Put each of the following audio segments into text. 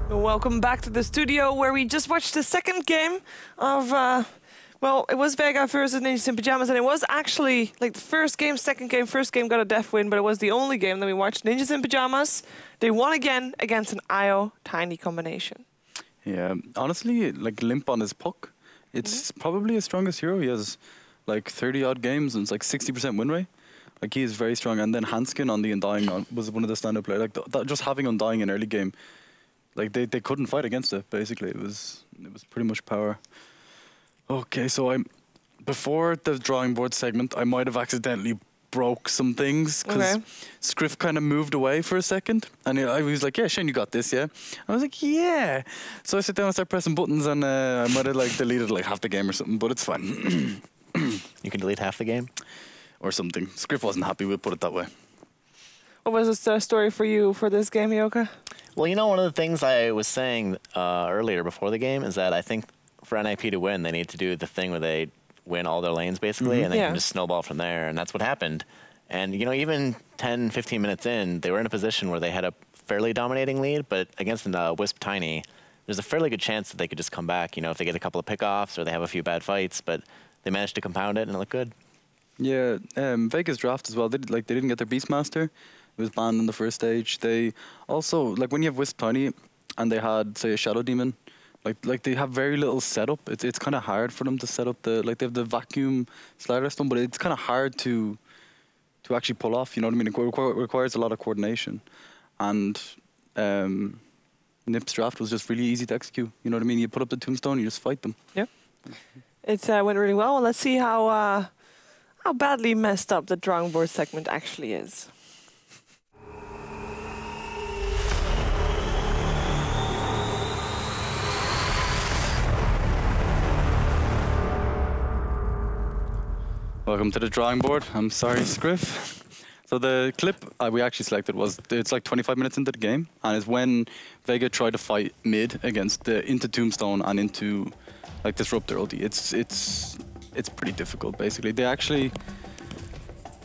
Welcome back to the studio where we just watched the second game of, well, it was Vega versus Ninjas in Pyjamas, and it was actually like the first game, second game. First game got a def win, but it was the only game that we watched. Ninjas in Pyjamas, they won again against an IO Tiny combination. Yeah, honestly, like limp on his puck. It's probably his strongest hero. He has like 30-odd games and it's like 60% win rate. Like he is very strong. And then Hanskin on the Undying was one of the stand-up players. Like just having Undying in early game, like they couldn't fight against it. Basically, it was pretty much power. Okay, so before the drawing board segment, I might have accidentally broke some things because Scriff kind of moved away for a second, and I was like, "Yeah, Shane, you got this, yeah." I was like, "Yeah." So I sit down and start pressing buttons, and I might have like deleted like half the game or something, but it's fine. You can delete half the game, or something. Scriff wasn't happy. We'll put it that way. What was the story for you for this game, Yoka? Well, you know, one of the things I was saying earlier before the game is that I think for NIP to win, they need to do the thing where they win all their lanes, basically, and they can just snowball from there, and that's what happened. And, you know, even 10, 15 minutes in, they were in a position where they had a fairly dominating lead, but against the Wisp Tiny, there's a fairly good chance that they could just come back, you know, if they get a couple of pickoffs or they have a few bad fights, but they managed to compound it and it looked good. Yeah, Vega's draft as well, they didn't get their Beastmaster. It was banned in the first stage. They also, like when you have Wisp Tiny and they had, say, a Shadow Demon, like they have very little setup. It's kind of hard for them to set up they have the vacuum slider stone, but it's kind of hard to actually pull off. You know what I mean? It requires a lot of coordination, and Nip's draft was just really easy to execute. You know what I mean? You put up the tombstone, you just fight them. Yeah, it went really well. Let's see how badly messed up the drawing board segment actually is. Welcome to the drawing board. I'm sorry, Scriff. So the clip we actually selected it's like 25 minutes into the game, and it's when Vega tried to fight mid against into Tombstone and into like Disruptor ulti. It's pretty difficult, basically. They actually.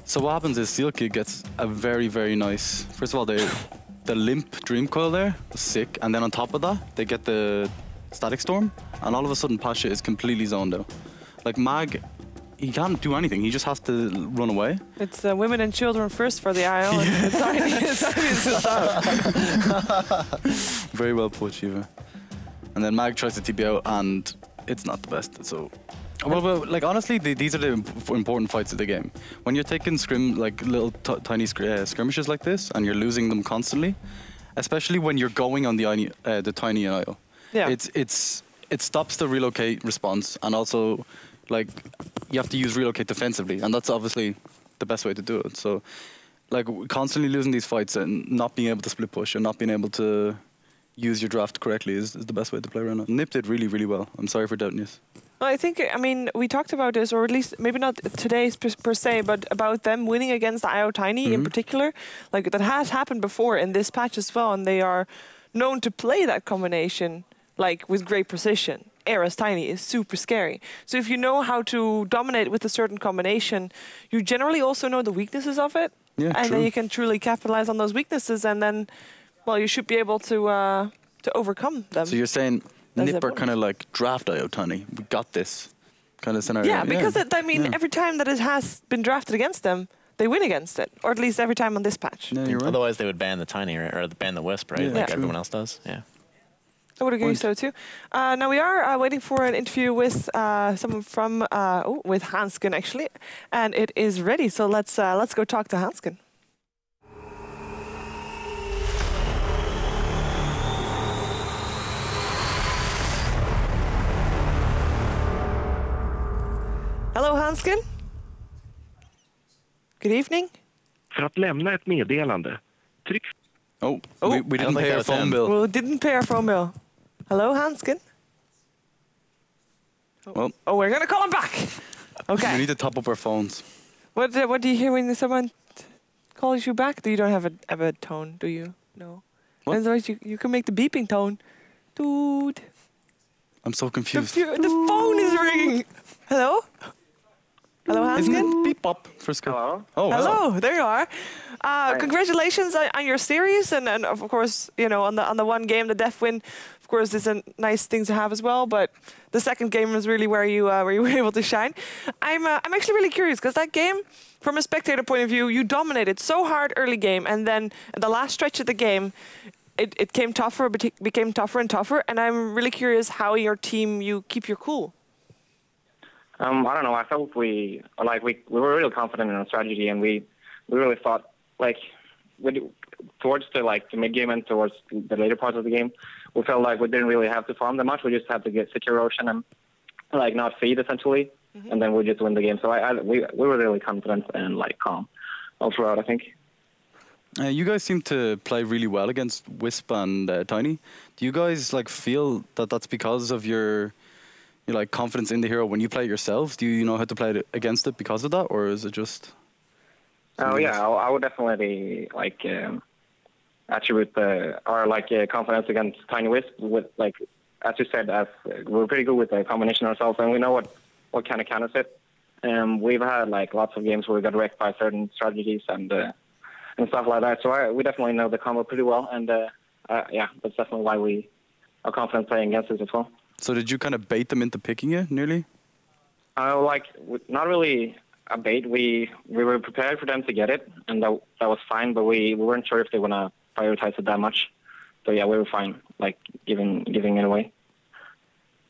So what happens is Seal Kid gets a very, very nice. First of all, the limp Dream Coil there was sick, and then on top of that, they get the Static Storm, and all of a sudden Pasha is completely zoned out. Like Mag. He can't do anything. He just has to run away. It's women and children first for the IO. Very well put, Shiva. And then Mag tries to TP out, and it's not the best. So, well, like honestly, these are the important fights of the game. When you're taking little tiny skirmishes like this, and you're losing them constantly, especially when you're going on the tiny IO. Yeah. It stops the relocate response, and also. Like, you have to use relocate defensively, and that's obviously the best way to do it. So, like, constantly losing these fights and not being able to split push and not being able to use your draft correctly is the best way to play right now. Nip did really, really well. I'm sorry for doubting you. Well, I mean, we talked about this, or at least maybe not today per se, but about them winning against IO Tiny in particular. Like, that has happened before in this patch as well, and they are known to play that combination, like, with great precision. Era's Tiny is super scary. So if you know how to dominate with a certain combination, you generally also know the weaknesses of it. Yeah, and then you can truly capitalize on those weaknesses, and then, well, you should be able to overcome them. So you're saying Nipper kind of like draft IO Tiny. We got this kind of scenario. Yeah, because every time that it has been drafted against them, they win against it, or at least every time on this patch. Yeah, you're right. Otherwise, they would ban the Tiny or ban the Wisp, right? Like everyone else does. Yeah. I would agree so too. Now we are waiting for an interview with someone from with Hanskin actually, and it is ready. So let's go talk to Hanskin. Hello Hanskin. Good evening. För att lämna ett meddelande, tryck. Oh, we didn't pay our phone bill. We didn't pay our phone bill. Hello, Hanskin. Well, we're gonna call him back. Okay. We need to top up our phones. What do you hear when someone calls you back? You don't have a tone, do you? No. What? Otherwise, you can make the beeping tone, dude. I'm so confused. The phone is ringing. Hello. Hello, Isn't Hanskin. it beep bop for Skype? Hello. Oh, Hello, there you are. Congratulations on your series, and of course, you know, on the one game, the Def win. Of course, is a nice thing to have as well. But the second game was really where you were able to shine. I'm actually really curious because that game, from a spectator point of view, you dominated so hard early game, and then in the last stretch of the game, it came tougher, but it became tougher and tougher. And I'm really curious how your team you keep your cool. I don't know. I felt we were really confident in our strategy, and we really thought towards the mid game and towards the later parts of the game, we felt like we didn't really have to farm that much. We just had to get secure ocean and not feed essentially, and then we just win the game. So we were really confident and calm all throughout, I think. You guys seem to play really well against Wisp and Tiny. Do you guys feel that that's because of your confidence in the hero when you play it yourselves? Do you know how to play it against it because of that, or is it just? Oh yeah, I would definitely attribute our confidence against Tiny Wisp with as you said, as we're pretty good with the combination ourselves, and we know what kind of counters it. We've had lots of games where we got wrecked by certain strategies and stuff like that. So we definitely know the combo pretty well, and yeah, that's definitely why we are confident playing against it as well. So did you kind of bait them into picking you nearly? Not really a bait. We were prepared for them to get it, and that was fine. But we weren't sure if they want to prioritize it that much. So yeah, we were fine, giving it away.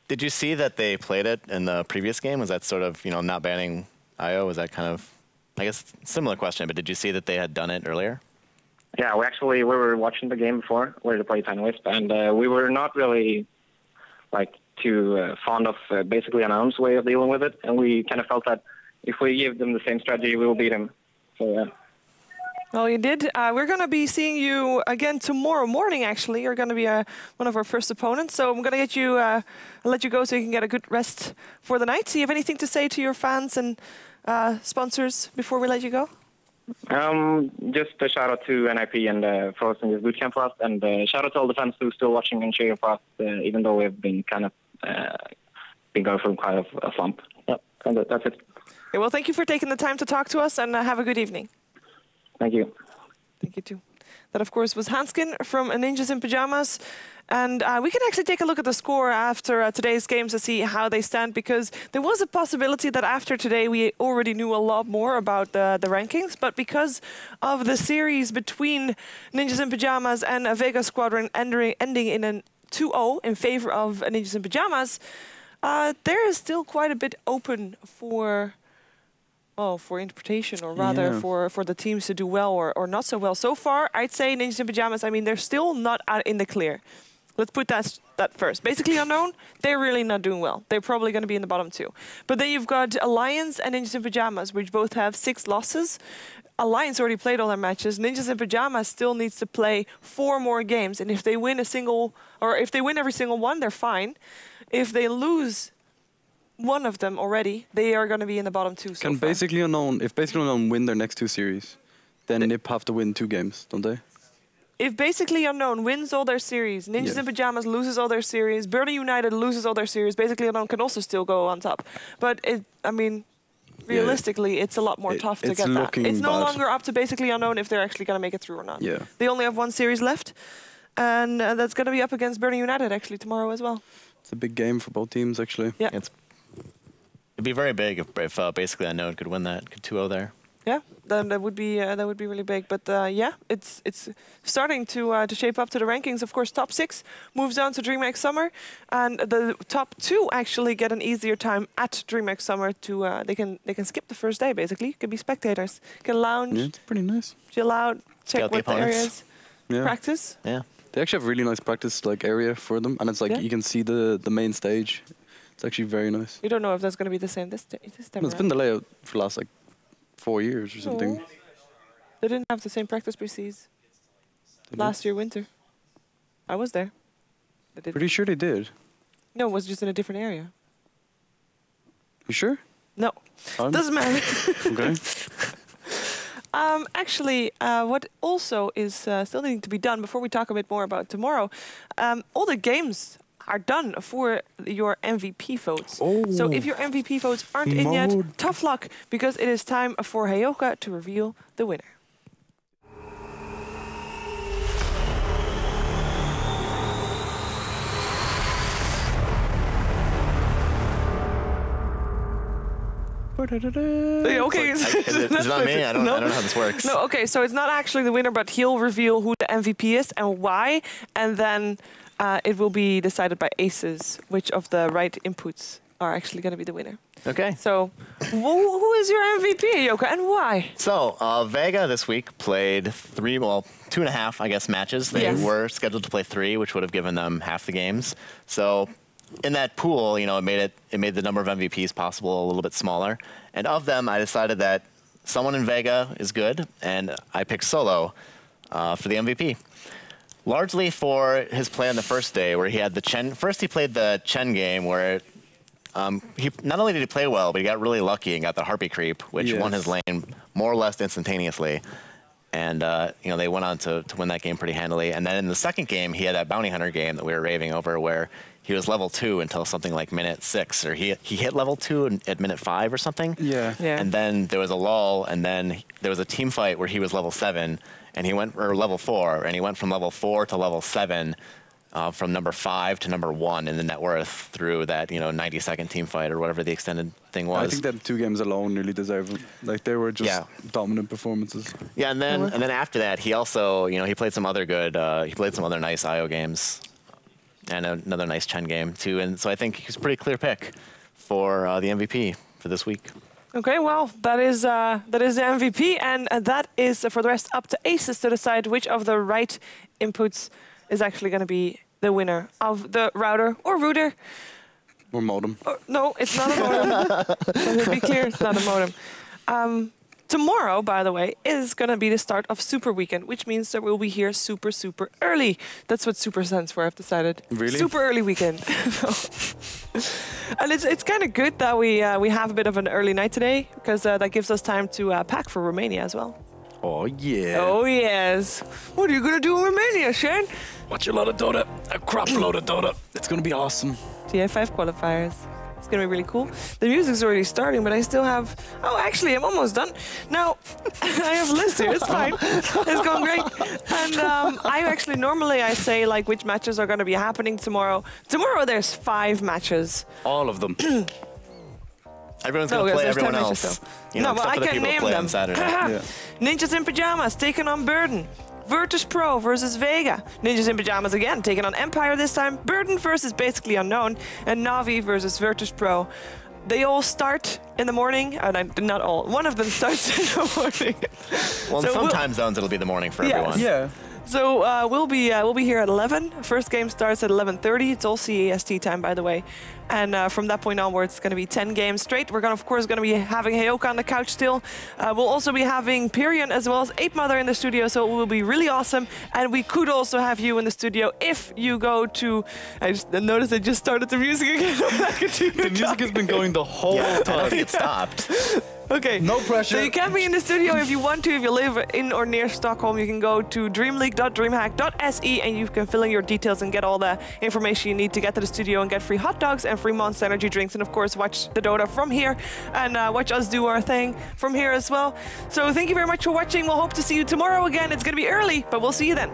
Did you see that they played it in the previous game? Was that sort of not banning IO? Was that kind of, I guess, similar question? But did you see that they had done it earlier? Yeah, we were watching the game before where they played Tiny Wisp, and we were not really too fond of basically Unknown's way of dealing with it, and we kind of felt that if we give them the same strategy, we will beat them. So yeah. Well, you did. We're going to be seeing you again tomorrow morning, actually. You're going to be one of our first opponents. So I'm going to get you, I'll let you go so you can get a good rest for the night. Do you have anything to say to your fans and sponsors before we let you go? Just a shout out to NIP and for hosting this bootcamp for us, and shout out to all the fans who are still watching and cheering for us, even though we've been kind of been going through kind of a slump. Yeah, and that's it. Okay, well, thank you for taking the time to talk to us, and have a good evening. Thank you. Thank you too. That, of course, was Hanskin from Ninjas in Pyjamas. And we can actually take a look at the score after today's games to see how they stand, because there was a possibility that after today we already knew a lot more about the rankings. But because of the series between Ninjas in Pyjamas and a Vega squadron ending in a 2-0 in favor of Ninjas in Pyjamas, there is still quite a bit open for interpretation, or rather for the teams to do well or not so well. So far, I'd say Ninjas in Pyjamas, I mean, they're still not out in the clear. Let's put that first. Basically Unknown, they're really not doing well. They're probably going to be in the bottom two. But then you've got Alliance and Ninjas in Pyjamas, which both have 6 losses. Alliance already played all their matches. Ninjas in Pyjamas still needs to play 4 more games. And if they win if they win every single one, they're fine. If they lose one of them already, they are going to be in the bottom two. Can Basically Unknown, if Basically Unknown win their next 2 series, then NIP have to win 2 games, don't they? If Basically Unknown wins all their series, Ninjas in Pyjamas loses all their series, Burning United loses all their series, Basically Unknown can also still go on top. But realistically, it's a lot more tough to get that. It's no longer up to Basically Unknown if they're actually going to make it through or not. Yeah. They only have 1 series left, and that's going to be up against Burning United actually tomorrow as well. It's a big game for both teams, actually. Yeah. It'd be very big if Basically Unknown could win that, could 2-0 there. Yeah, then that would be really big. But yeah, it's starting to shape up to the rankings. Of course, top 6 moves down to DreamHack Summer, and the top 2 actually get an easier time at DreamHack Summer. They can skip the first day basically. Can be spectators, can lounge. Yeah, it's pretty nice. Chill out, check what the areas, practice. Yeah, they actually have really nice practice area for them, and it's you can see the main stage. It's actually very nice. You don't know if that's going to be the same this time. It's been the layout for the last 4 years or something. They didn't have the same practice pre-seas last year winter. I was there. Pretty sure they did. No, it was just in a different area. You sure? No. Doesn't matter. Okay. Actually, what also is still needing to be done before we talk a bit more about tomorrow, all the games are done for your MVP votes. So if your MVP votes aren't in yet, tough luck, because it is time for Heyoka to reveal the winner. Okay, It's not me. I don't know how this works. No, okay, so it's not actually the winner, but he'll reveal who the MVP is and why, and then it will be decided by ASUS which of the right inputs are actually going to be the winner. Okay. So, who is your MVP, Yoka, and why? So, Vega this week played 2.5, I guess, matches. They were scheduled to play 3, which would have given them half the games. So, in that pool, you know, it made the number of MVPs possible a little bit smaller. And of them, I decided that someone in Vega is good, and I picked Solo for the MVP. Largely for his play on the first day, where he had the Chen. First, he played the Chen game, where he not only did he play well, but he got really lucky and got the Harpy creep, which won his lane more or less instantaneously. And you know, they went on to win that game pretty handily. And then in the second game, he had that bounty hunter game that we were raving over, where he was level 2 until something like minute 6, or he hit level 2 at minute 5 or something. Yeah. And then there was a lull, and then there was a team fight where he was level 7, and he went, or level 4, and he went from level 4 to level 7, from number 5 to number 1 in the net worth through that 90-second team fight or whatever the extended thing was. I think that 2 games alone really deserve it. Like, they were just dominant performances. Yeah, and then after that, he also he played some other nice IO games. And another nice Chen game, too. And so I think he's a pretty clear pick for the MVP for this week. Okay, well, that is the MVP, and that is for the rest up to ASUS to decide which of the right inputs is actually going to be the winner of the router or router. Or modem. No, it's not a modem. Let me be clear, it's not a modem. Tomorrow, by the way, is going to be the start of Super Weekend, which means that we'll be here super, super early. That's what Super stands for, I've decided. Really? Super early weekend. And it's kind of good that we have a bit of an early night today, because that gives us time to pack for Romania as well. Oh, yeah. Oh, yes. What are you going to do in Romania, Shane? Watch a lot of Dota. A crap load of Dota. It's going to be awesome. TA5 qualifiers. It's going to be really cool. The music's already starting, but I still have... Oh, actually, I'm almost done. Now, I have lists here. It's fine. It's going great. And I actually, normally I say, like, which matches are going to be happening tomorrow. Tomorrow, there's 5 matches. All of them. Everyone's going to play everyone else. No, but I can name them. On Saturday. Ninjas in Pyjamas taking on Burden. Virtus Pro versus Vega. Ninjas in Pyjamas again, taking on Empire this time. Burden versus Basically Unknown. And Navi versus Virtus Pro. They all start in the morning. Not all. One of them starts in the morning. Well, in some time zones, it'll be the morning for everyone. Yeah. So we'll be here at 11. First game starts at 11:30. It's all CEST time, by the way. And from that point onwards, it's going to be 10 games straight. We're of course going to be having Heyoka on the couch still. We'll also be having Pyrian as well as Ape Mother in the studio, so it will be really awesome. And we could also have you in the studio if you go to... I just noticed I just started the music again. The music has been going the whole time. I don't think it stopped. Okay. No pressure. So you can be in the studio if you want to. If you live in or near Stockholm, you can go to dreamleague.dreamhack.se and you can fill in your details and get all the information you need to get to the studio and get free hot dogs and free Monster Energy drinks. And of course, watch the Dota from here and watch us do our thing from here as well. So thank you very much for watching. We'll hope to see you tomorrow again. It's going to be early, but we'll see you then.